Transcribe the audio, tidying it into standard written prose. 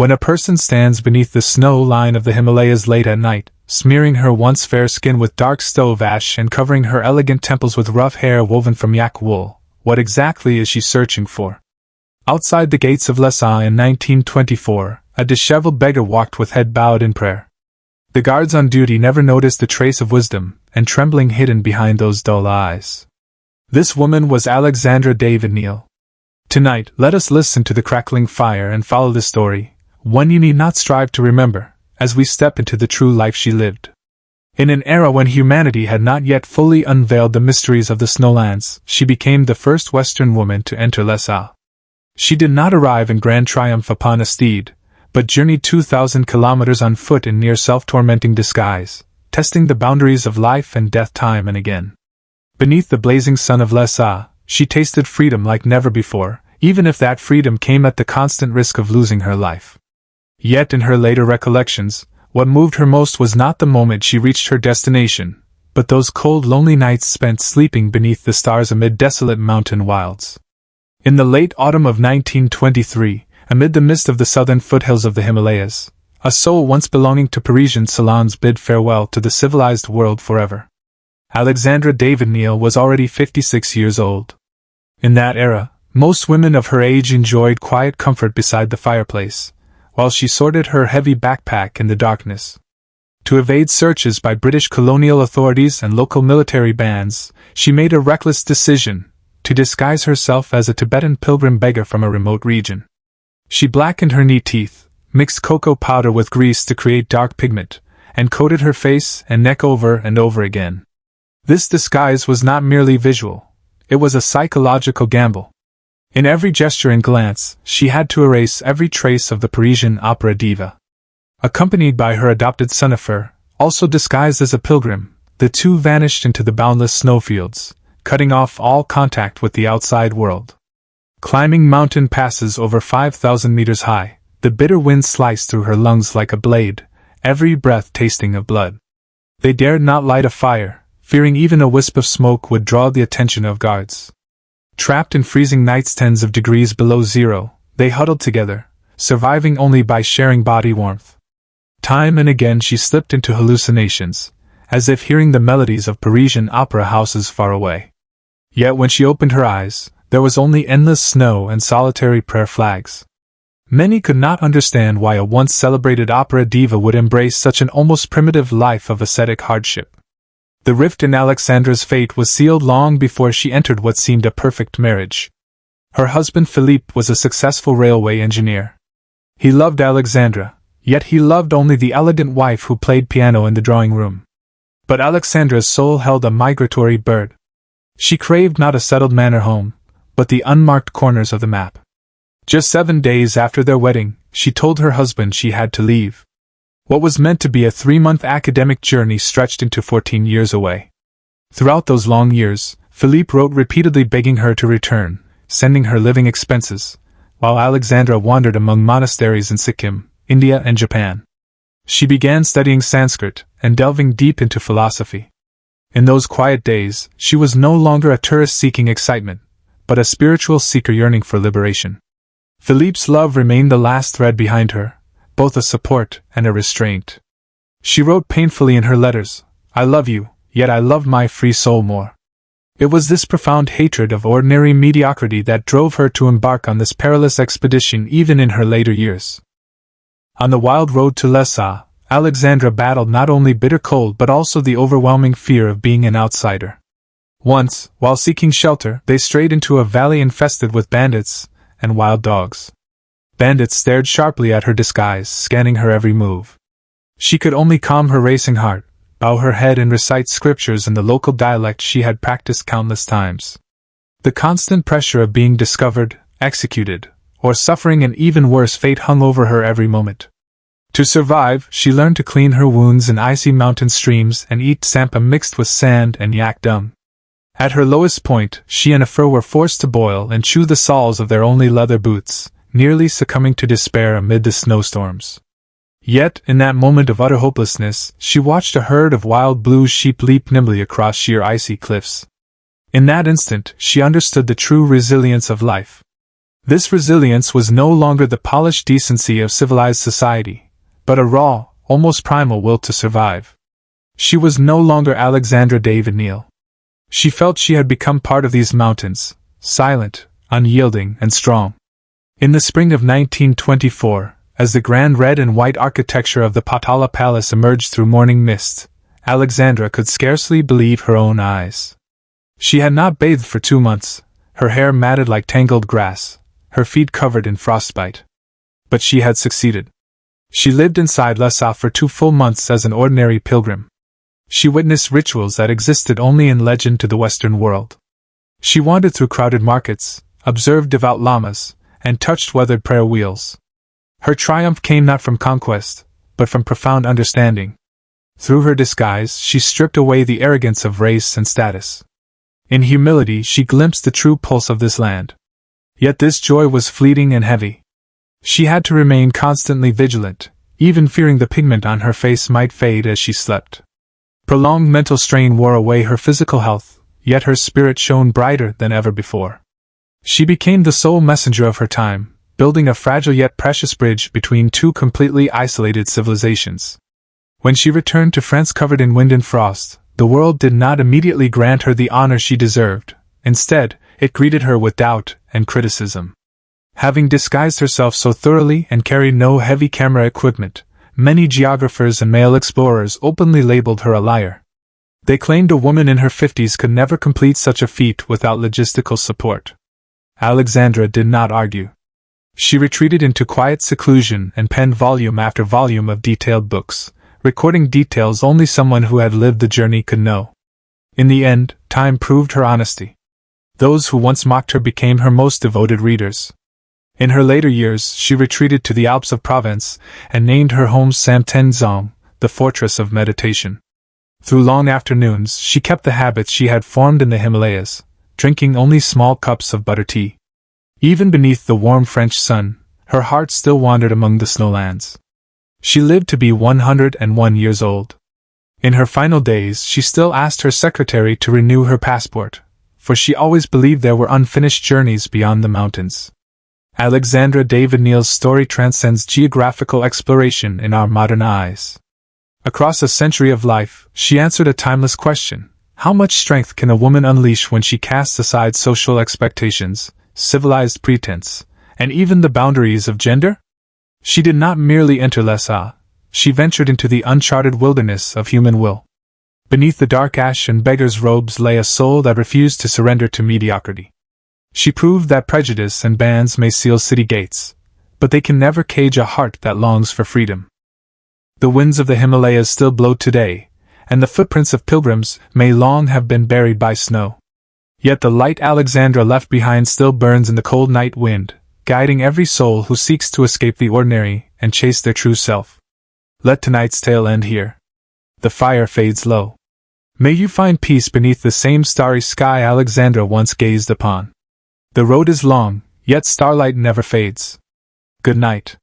When a person stands beneath the snow line of the Himalayas late at night, smearing her once fair skin with dark stove ash and covering her elegant temples with rough hair woven from yak wool, what exactly is she searching for? Outside the gates of Lhasa in 1924, a disheveled beggar walked with head bowed in prayer. The guards on duty never noticed the trace of wisdom and trembling hidden behind those dull eyes. This woman was Alexandra David-Néel. Tonight, let us listen to the crackling fire and follow the story, one you need not strive to remember, as we step into the true life she lived. In an era when humanity had not yet fully unveiled the mysteries of the snowlands, she became the first Western woman to enter Lhasa. She did not arrive in grand triumph upon a steed, but journeyed 2,000 kilometers on foot in near self-tormenting disguise, testing the boundaries of life and death time and again. Beneath the blazing sun of Lhasa, she tasted freedom like never before, even if that freedom came at the constant risk of losing her life. Yet in her later recollections, what moved her most was not the moment she reached her destination, but those cold, lonely nights spent sleeping beneath the stars amid desolate mountain wilds. In the late autumn of 1923, amid the mist of the southern foothills of the Himalayas, a soul once belonging to Parisian salons bid farewell to the civilized world forever. Alexandra David-Néel was already 56 years old. In that era, most women of her age enjoyed quiet comfort beside the fireplace, while she sorted her heavy backpack in the darkness. To evade searches by British colonial authorities and local military bands, she made a reckless decision to disguise herself as a Tibetan pilgrim beggar from a remote region. She blackened her neat teeth, mixed cocoa powder with grease to create dark pigment, and coated her face and neck over and over again. This disguise was not merely visual, it was a psychological gamble. In every gesture and glance, she had to erase every trace of the Parisian opera diva. Accompanied by her adopted son Afur, also disguised as a pilgrim, the two vanished into the boundless snowfields, cutting off all contact with the outside world. Climbing mountain passes over 5,000 meters high, the bitter wind sliced through her lungs like a blade, every breath tasting of blood. They dared not light a fire, fearing even a wisp of smoke would draw the attention of guards. Trapped in freezing nights tens of degrees below zero, they huddled together, surviving only by sharing body warmth. Time and again she slipped into hallucinations, as if hearing the melodies of Parisian opera houses far away. Yet when she opened her eyes, there was only endless snow and solitary prayer flags. Many could not understand why a once celebrated opera diva would embrace such an almost primitive life of ascetic hardship. The rift in Alexandra's fate was sealed long before she entered what seemed a perfect marriage. Her husband Philippe was a successful railway engineer. He loved Alexandra, yet he loved only the elegant wife who played piano in the drawing room. But Alexandra's soul held a migratory bird. She craved not a settled manor home, but the unmarked corners of the map. Just 7 days after their wedding, she told her husband she had to leave. What was meant to be a 3-month academic journey stretched into 14 years away. Throughout those long years, Philippe wrote repeatedly begging her to return, sending her living expenses, while Alexandra wandered among monasteries in Sikkim, India and Japan. She began studying Sanskrit and delving deep into philosophy. In those quiet days, she was no longer a tourist seeking excitement, but a spiritual seeker yearning for liberation. Philippe's love remained the last thread behind her, both a support and a restraint. She wrote painfully in her letters, "I love you, yet I love my free soul more." It was this profound hatred of ordinary mediocrity that drove her to embark on this perilous expedition even in her later years. On the wild road to Lhasa, Alexandra battled not only bitter cold but also the overwhelming fear of being an outsider. Once, while seeking shelter, they strayed into a valley infested with bandits and wild dogs. Bandits stared sharply at her disguise, scanning her every move. She could only calm her racing heart, bow her head and recite scriptures in the local dialect she had practiced countless times. The constant pressure of being discovered, executed, or suffering an even worse fate hung over her every moment. To survive, she learned to clean her wounds in icy mountain streams and eat sampa mixed with sand and yak dung. At her lowest point, she and Afur were forced to boil and chew the soles of their only leather boots, nearly succumbing to despair amid the snowstorms. Yet, in that moment of utter hopelessness, she watched a herd of wild blue sheep leap nimbly across sheer icy cliffs. In that instant, she understood the true resilience of life. This resilience was no longer the polished decency of civilized society, but a raw, almost primal will to survive. She was no longer Alexandra David-Néel. She felt she had become part of these mountains, silent, unyielding, and strong. In the spring of 1924, as the grand red and white architecture of the Potala Palace emerged through morning mist, Alexandra could scarcely believe her own eyes. She had not bathed for 2 months, her hair matted like tangled grass, her feet covered in frostbite. But she had succeeded. She lived inside Lhasa for 2 full months as an ordinary pilgrim. She witnessed rituals that existed only in legend to the Western world. She wandered through crowded markets, observed devout lamas, and touched weathered prayer wheels. Her triumph came not from conquest, but from profound understanding. Through her disguise, she stripped away the arrogance of race and status. In humility, she glimpsed the true pulse of this land. Yet this joy was fleeting and heavy. She had to remain constantly vigilant, even fearing the pigment on her face might fade as she slept. Prolonged mental strain wore away her physical health, yet her spirit shone brighter than ever before. She became the sole messenger of her time, building a fragile yet precious bridge between 2 completely isolated civilizations. When she returned to France covered in wind and frost, the world did not immediately grant her the honor she deserved. Instead, it greeted her with doubt and criticism. Having disguised herself so thoroughly and carried no heavy camera equipment, many geographers and male explorers openly labeled her a liar. They claimed a woman in her 50s could never complete such a feat without logistical support. Alexandra did not argue. She retreated into quiet seclusion and penned volume after volume of detailed books, recording details only someone who had lived the journey could know. In the end, time proved her honesty. Those who once mocked her became her most devoted readers. In her later years, she retreated to the Alps of Provence and named her home Samtenzong, the fortress of meditation. Through long afternoons, she kept the habits she had formed in the Himalayas, drinking only small cups of butter tea. Even beneath the warm French sun, her heart still wandered among the snowlands. She lived to be 101 years old. In her final days, she still asked her secretary to renew her passport, for she always believed there were unfinished journeys beyond the mountains. Alexandra David-Néel's story transcends geographical exploration in our modern eyes. Across a century of life, she answered a timeless question: how much strength can a woman unleash when she casts aside social expectations, civilized pretense, and even the boundaries of gender? She did not merely enter Lhasa, she ventured into the uncharted wilderness of human will. Beneath the dark ash and beggar's robes lay a soul that refused to surrender to mediocrity. She proved that prejudice and bans may seal city gates, but they can never cage a heart that longs for freedom. The winds of the Himalayas still blow today, and the footprints of pilgrims may long have been buried by snow. Yet the light Alexandra left behind still burns in the cold night wind, guiding every soul who seeks to escape the ordinary and chase their true self. Let tonight's tale end here. The fire fades low. May you find peace beneath the same starry sky Alexandra once gazed upon. The road is long, yet starlight never fades. Good night.